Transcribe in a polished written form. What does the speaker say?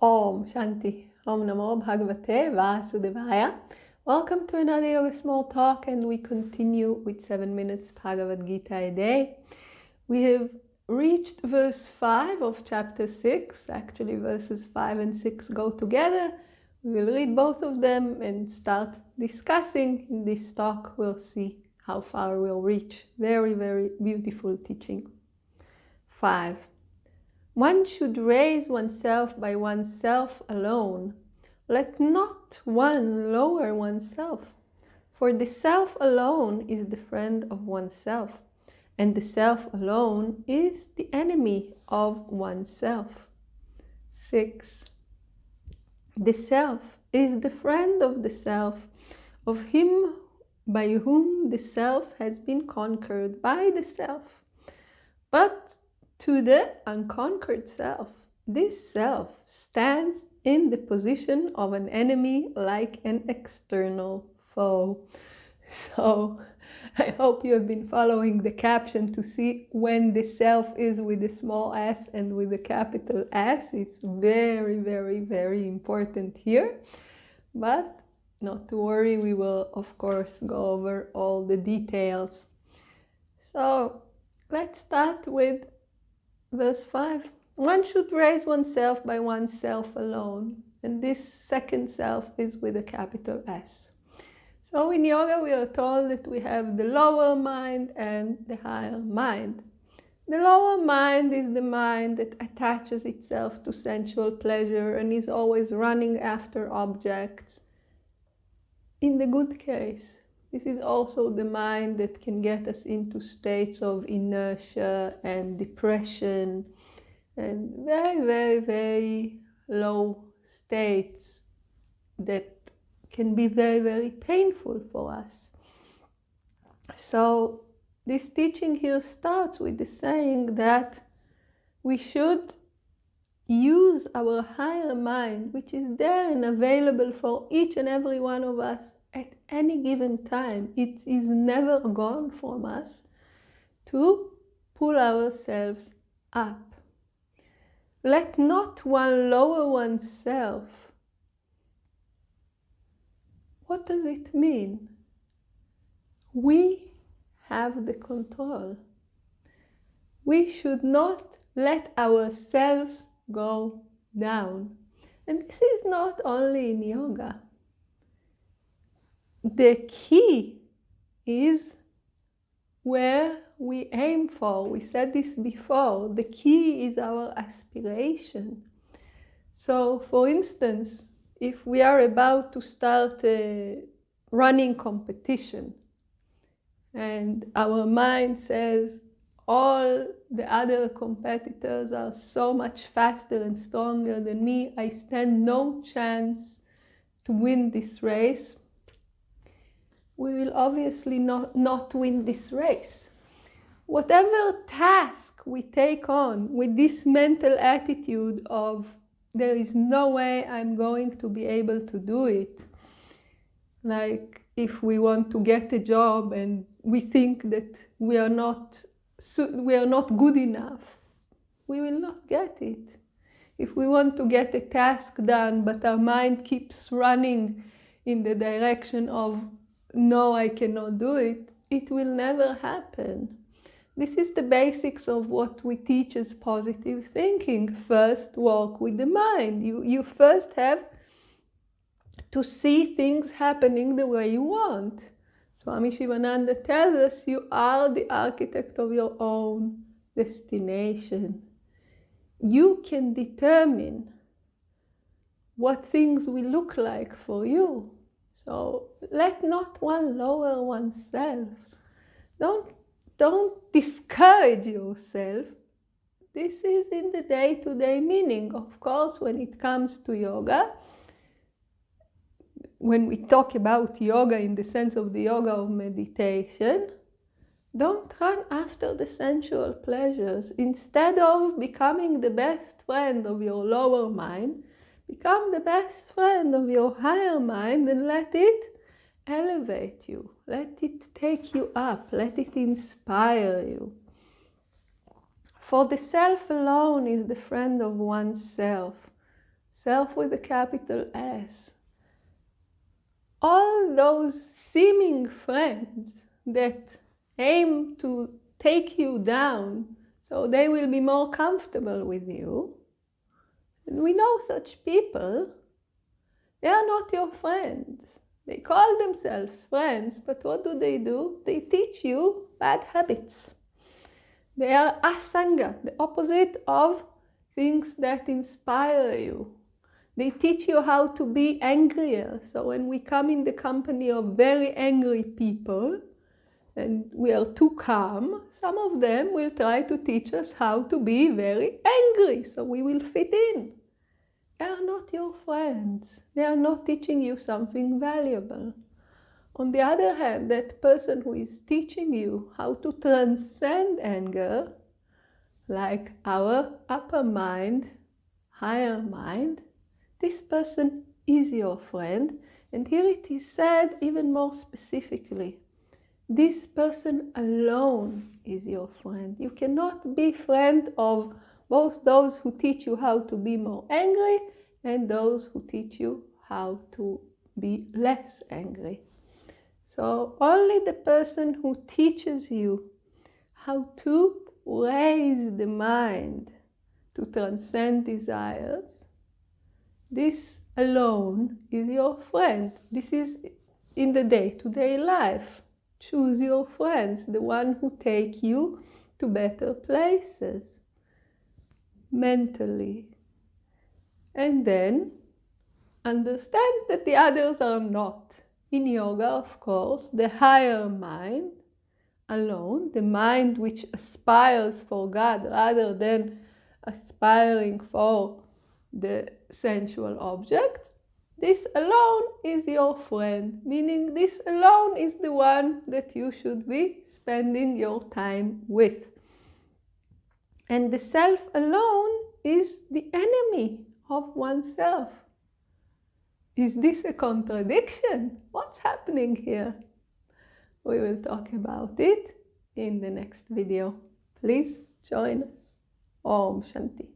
Om Shanti. Om Namo Bhagavate Vasudevaya. Welcome to another Yoga Small Talk, and we continue with 7 minutes Bhagavad Gita a day. We have reached verse 5 of chapter 6. Actually, verses 5 and 6 go together. We will read both of them and start discussing. In this talk, we'll see how far we'll reach. Very, very beautiful teaching. 5. One should raise oneself by oneself alone. Let not one lower oneself, for the self alone is the friend of oneself, and the self alone is the enemy of oneself. 6. The self is the friend of the self, of him by whom the self has been conquered by the self. But to the unconquered self, this self stands in the position of an enemy, like an external foe. So I hope you have been following the caption to see when the self is with a small s and with a capital S. It's very, very, very important here. But not to worry, we will of course go over all the details. So let's start with Verse 5. One should raise oneself by oneself alone. And this second self is with a capital S. So in yoga we are told that we have the lower mind and the higher mind. The lower mind is the mind that attaches itself to sensual pleasure and is always running after objects. In the good case, this is also the mind that can get us into states of inertia and depression and very, very, very low states that can be very, very painful for us. So this teaching here starts with the saying that we should use our higher mind, which is there and available for each and every one of us at any given time. It is never gone from us, to pull ourselves up. Let not one lower oneself. What does it mean? We have the control. We should not let ourselves go down. And this is not only in yoga. The key is where we aim for. We said this before. The key is our aspiration. So, for instance, if we are about to start a running competition and our mind says all the other competitors are so much faster and stronger than me, I stand no chance to win this race, we will obviously not win this race. Whatever task we take on with this mental attitude of there is no way I'm going to be able to do it, like if we want to get a job and we think that we are not good enough, we will not get it. If we want to get a task done but our mind keeps running in the direction of no, I cannot do it, it will never happen. This is the basics of what we teach as positive thinking. First, work with the mind. You first have to see things happening the way you want. Swami Shivananda tells us you are the architect of your own destination. You can determine what things will look like for you. So let not one lower oneself. Don't discourage yourself. This is in the day-to-day meaning. Of course, when it comes to yoga, when we talk about yoga in the sense of the yoga of meditation, don't run after the sensual pleasures. Instead of becoming the best friend of your lower mind, become the best friend of your higher mind and let it elevate you. Let it take you up. Let it inspire you. For the self alone is the friend of oneself. self with a capital S. All those seeming friends that aim to take you down so they will be more comfortable with you. And we know such people. They are not your friends. They call themselves friends, but what do? They teach you bad habits. They are asanga, the opposite of things that inspire you. They teach you how to be angrier. So when we come in the company of very angry people, and we are too calm, some of them will try to teach us how to be very angry, so we will fit in. They are not your friends. They are not teaching you something valuable. On the other hand, that person who is teaching you how to transcend anger, like our upper mind, higher mind, this person is your friend. And here it is said even more specifically. This person alone is your friend. You cannot be friend of both those who teach you how to be more angry and those who teach you how to be less angry. So only the person who teaches you how to raise the mind to transcend desires, this alone is your friend. This is in the day-to-day life. Choose your friends, the one who take you to better places mentally. And then understand that the others are not. In yoga, of course, the higher mind alone, the mind which aspires for God rather than aspiring for the sensual objects, this alone is your friend, meaning this alone is the one that you should be spending your time with. And the self alone is the enemy of oneself. Is this a contradiction? What's happening here? We will talk about it in the next video. Please join us. Om Shanti.